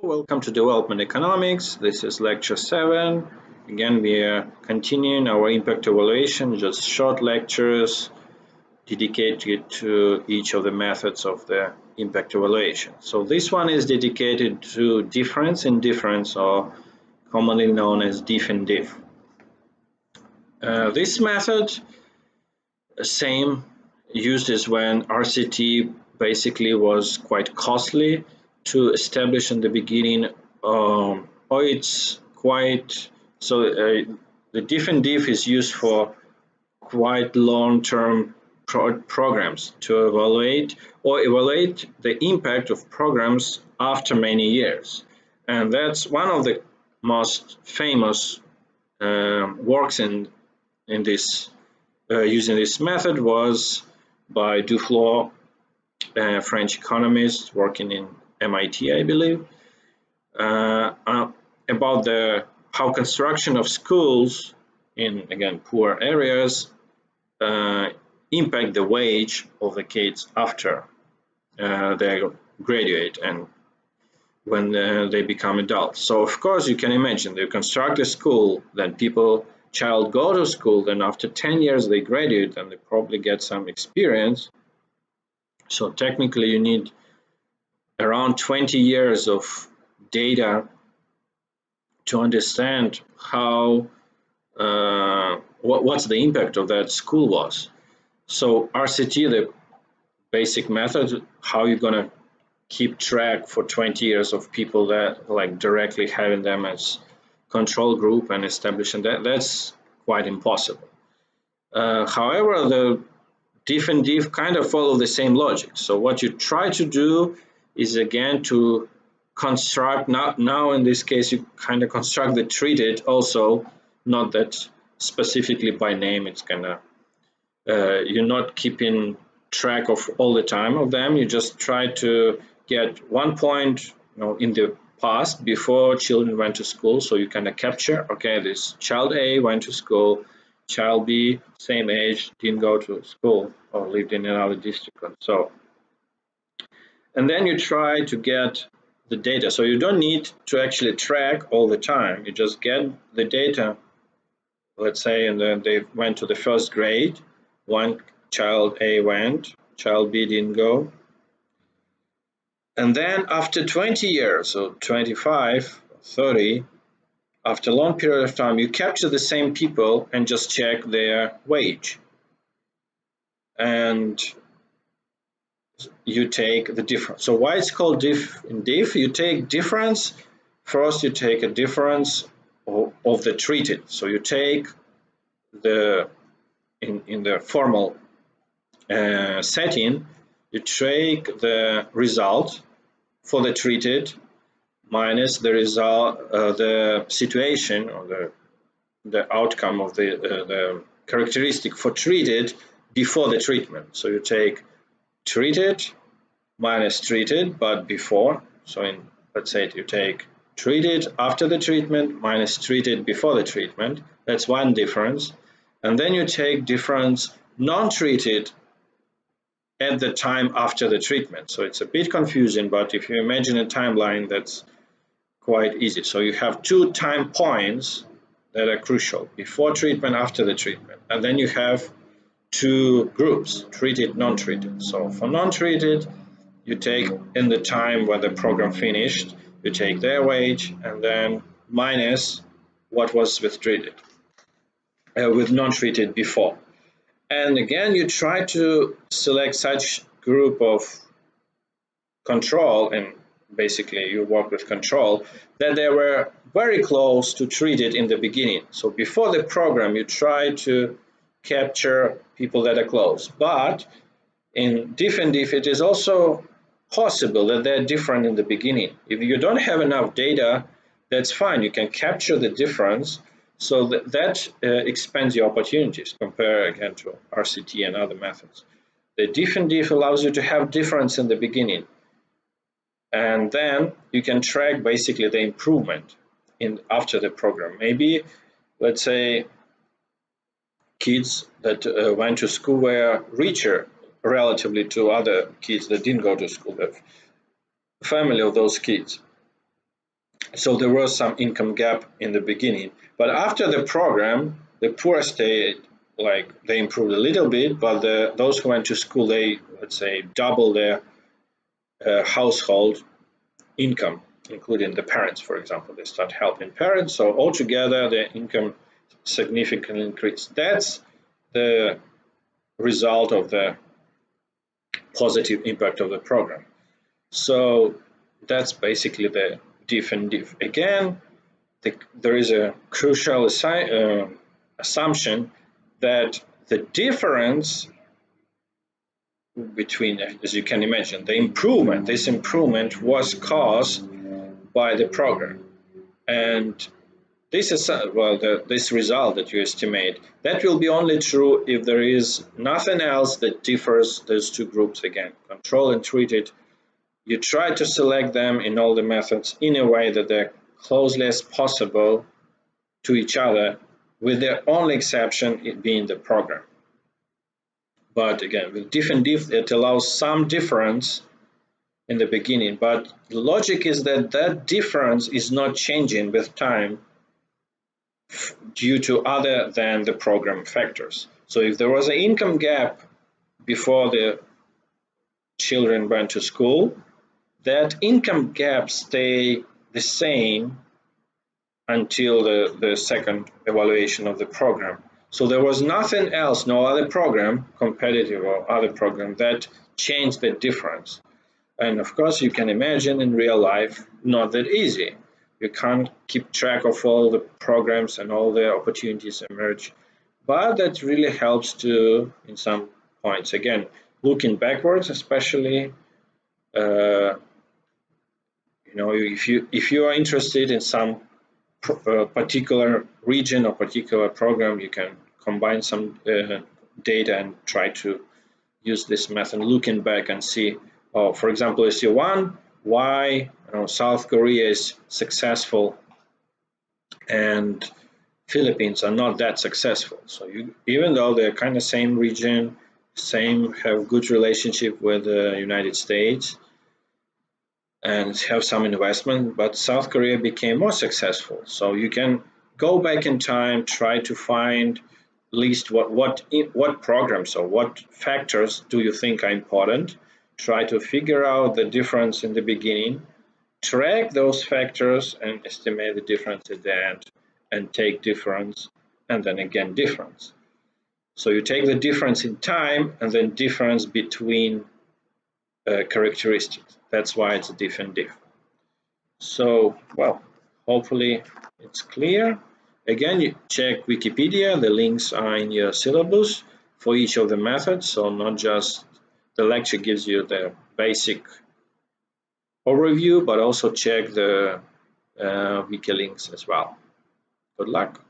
Welcome to Development Economics. This is lecture 7. Again, we are continuing our impact evaluation, just short lectures dedicated to each of the methods of the impact evaluation. So this one is dedicated to difference-in-difference, or commonly known as Diff-in-diif. This method, same, used as when RCT basically was quite costly to establish in the beginning, or it's quite so. The Diff-in-diif is used for quite long-term programs to evaluate the impact of programs after many years, and that's one of the most famous works in this using this method was by Duflo, a French economist working in MIT, I believe, about how construction of schools in, again, poor areas impact the wage of the kids after they graduate and when they become adults. So of course you can imagine, they construct a school, then child go to school, then after 10 years they graduate and they probably get some experience. So technically you need around 20 years of data to understand how what's the impact of that school was. So RCT, the basic method, how you're gonna keep track for 20 years of people that like directly having them as control group and establishing that's quite impossible. However, the Diff-in-diif kind of follow the same logic. So what you try to do is again to construct, now in this case you kind of construct the treated also, not that specifically by name, it's gonna you're not keeping track of all the time of them, you just try to get one point, in the past before children went to school, so you kind of capture, okay, this child A went to school, child B, same age, didn't go to school or lived in another district. So, and then you try to get the data. So you don't need to actually track all the time. You just get the data, let's say, and then they went to the first grade. One child A went, child B didn't go. And then after 20 years, so 25, 30, after a long period of time, you capture the same people and just check their wage. And you take the difference. So why it's called Diff-in-diif? You take difference, first you take a difference of the treated. So you take in the formal setting, you take the result for the treated minus the result, the situation or the outcome of the characteristic for treated before the treatment. So you take treated minus treated but before. So let's say you take treated after the treatment minus treated before the treatment. That's one difference. And then you take difference non-treated at the time after the treatment. So it's a bit confusing, but if you imagine a timeline, that's quite easy. So you have two time points that are crucial, before treatment, after the treatment. And then you have two groups, treated, non-treated. So for non-treated, you take in the time when the program finished, you take their wage and then minus what was with treated, with non-treated before. And again, you try to select such group of control, and basically you work with control, that they were very close to treated in the beginning. So before the program, you try to capture people that are close. But in Diff-in-diif, it is also possible that they're different in the beginning. If you don't have enough data, that's fine. You can capture the difference, so that expands your opportunities compared again to RCT and other methods. The Diff-in-diif allows you to have difference in the beginning, and then you can track basically the improvement after the program. Maybe, let's say, kids that went to school were richer relatively to other kids that didn't go to school, the family of those kids. So there was some income gap in the beginning, but after the program, the poor stayed, like they improved a little bit, but those who went to school, they, let's say, double their household income, including the parents, for example. They start helping parents, so altogether the income significantly increased. That's the result of the positive impact of the program. So that's basically the Diff-in-diif. Again, there is a crucial assumption that the difference between, as you can imagine, this improvement was caused by the program. And this is, this result that you estimate, that will be only true if there is nothing else that differs those two groups again, control and treated. You try to select them in all the methods in a way that they're closely as possible to each other, with the only exception it being the program. But again, with Diff-in-diif, it allows some difference in the beginning, but the logic is that that difference is not changing with time due to other than the program factors. So if there was an income gap before the children went to school, that income gap stay the same until the second evaluation of the program. So there was nothing else, no other program, competitive or other program, that changed the difference. And of course, you can imagine in real life, not that easy. You can't keep track of all the programs and all the opportunities emerge. But that really helps to, in some points, again, looking backwards, especially, if you are interested in some particular region or particular program, you can combine some data and try to use this method, looking back and see, for example, you see why South Korea is successful and Philippines are not that successful. So even though they're kind of same region, have good relationship with the United States and have some investment, but South Korea became more successful. So you can go back in time, try to find at least what programs or what factors do you think are important, try to figure out the difference in the beginning, track those factors and estimate the difference at the end, and take difference and then again difference. So you take the difference in time and then difference between characteristics. That's why it's a Diff-in-diif. So, well, hopefully it's clear. Again, you check Wikipedia. The links are in your syllabus for each of the methods. So not just the lecture gives you the basic overview, but also check the wiki links as well. Good luck.